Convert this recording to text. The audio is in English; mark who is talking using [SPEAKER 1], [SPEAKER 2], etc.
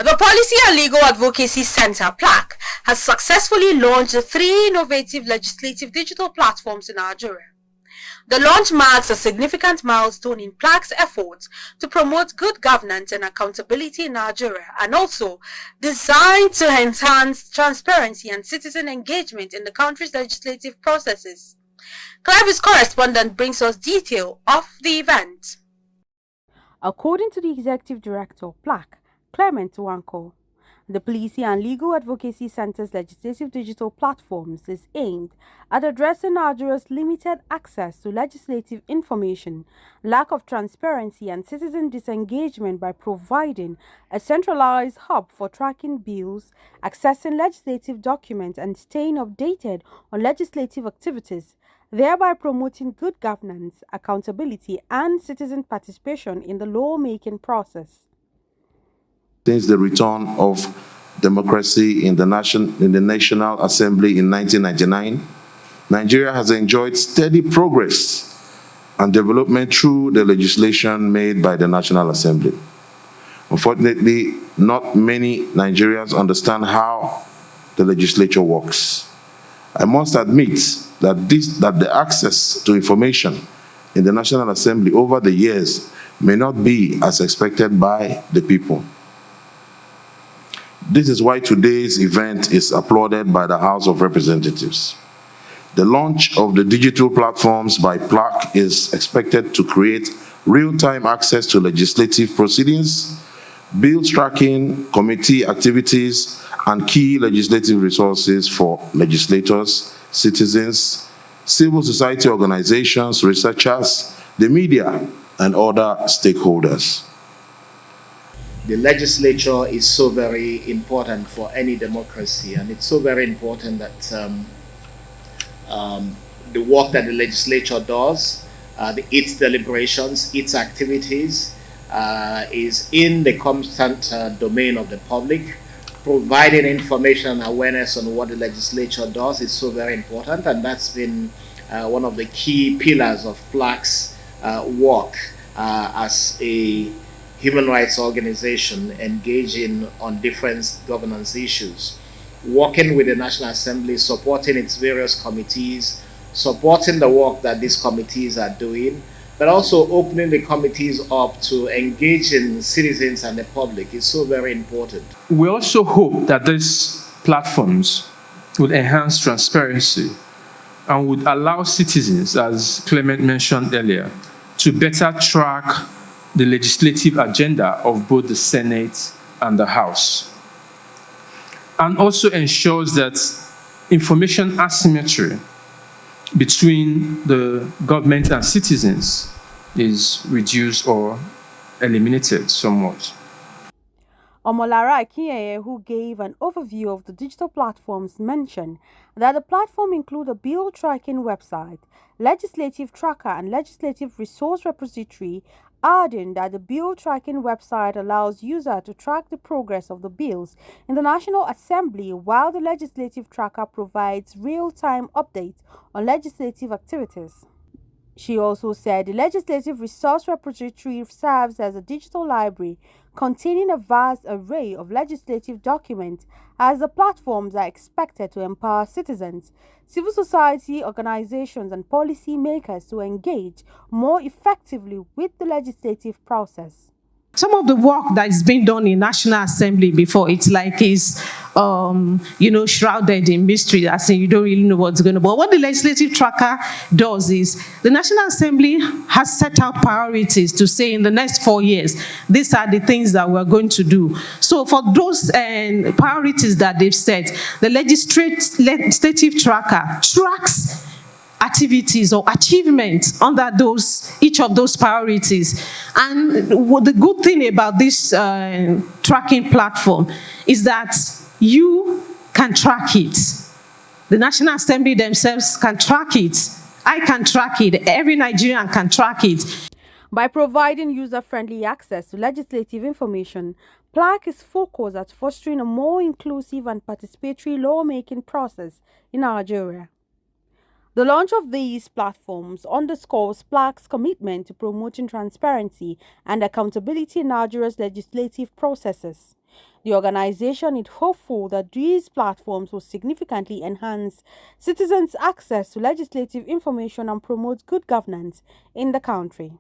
[SPEAKER 1] The Policy and Legal Advocacy Center, Plac, has successfully launched the 3 innovative legislative digital platforms in Nigeria. The launch marks a significant milestone in Plac's efforts to promote good governance and accountability in Nigeria, and also designed to enhance transparency and citizen engagement in the country's legislative processes. Clive's correspondent brings us detail of the event.
[SPEAKER 2] According to the Executive Director of Plac, Clement Wanko, the Policy and Legal Advocacy Center's legislative digital platforms is aimed at addressing Nigeria's limited access to legislative information, lack of transparency and citizen disengagement by providing a centralized hub for tracking bills, accessing legislative documents and staying updated on legislative activities, thereby promoting good governance, accountability and citizen participation in the lawmaking process.
[SPEAKER 3] Since the return of democracy in the National Assembly in 1999, Nigeria has enjoyed steady progress and development through the legislation made by the National Assembly. Unfortunately, not many Nigerians understand how the legislature works. I must admit that the access to information in the National Assembly over the years may not be as expected by the people. This is why today's event is applauded by the House of Representatives. The launch of the digital platforms by Plac is expected to create real-time access to legislative proceedings, bill tracking, committee activities, and key legislative resources for legislators, citizens, civil society organizations, researchers, the media, and other stakeholders.
[SPEAKER 4] The legislature is so very important for any democracy, and it's so very important that the work that the legislature does, its deliberations, its activities, is in the constant domain of the public. Providing information and awareness on what the legislature does is so very important, and that's been one of the key pillars of Plac's work as a human rights organization engaging on different governance issues, working with the National Assembly, supporting its various committees, supporting the work that these committees are doing, but also opening the committees up to engaging citizens and the public is so very important.
[SPEAKER 5] We also hope that these platforms would enhance transparency and would allow citizens, as Clement mentioned earlier, to better track the legislative agenda of both the Senate and the House, and also ensures that information asymmetry between the government and citizens is reduced or eliminated somewhat.
[SPEAKER 2] Omolara Akinyeye, who gave an overview of the digital platforms, mentioned that the platform include a bill tracking website, legislative tracker and legislative resource repository, adding that the bill tracking website allows users to track the progress of the bills in the National Assembly, while the legislative tracker provides real-time updates on legislative activities. She also said the legislative resource repository serves as a digital library containing a vast array of legislative documents, as the platforms are expected to empower citizens, civil society organizations and policy makers to engage more effectively with the legislative process.
[SPEAKER 6] Some of the work that is being done in National Assembly before, it's like is, shrouded in mystery, as in you don't really know what's going on. But what the legislative tracker does is the National Assembly has set out priorities to say in the next 4 years, these are the things that we're going to do. So for those priorities that they've set, the legislative tracker tracks activities or achievements under each of those priorities. And what the good thing about this tracking platform is that you can track it. The National Assembly themselves can track it. I can track it. Every Nigerian can track it.
[SPEAKER 2] By providing user-friendly access to legislative information, Plac is focused at fostering a more inclusive and participatory lawmaking process in Nigeria. The launch of these platforms underscores Plac's commitment to promoting transparency and accountability in Nigeria's legislative processes. The organization is hopeful that these platforms will significantly enhance citizens' access to legislative information and promote good governance in the country.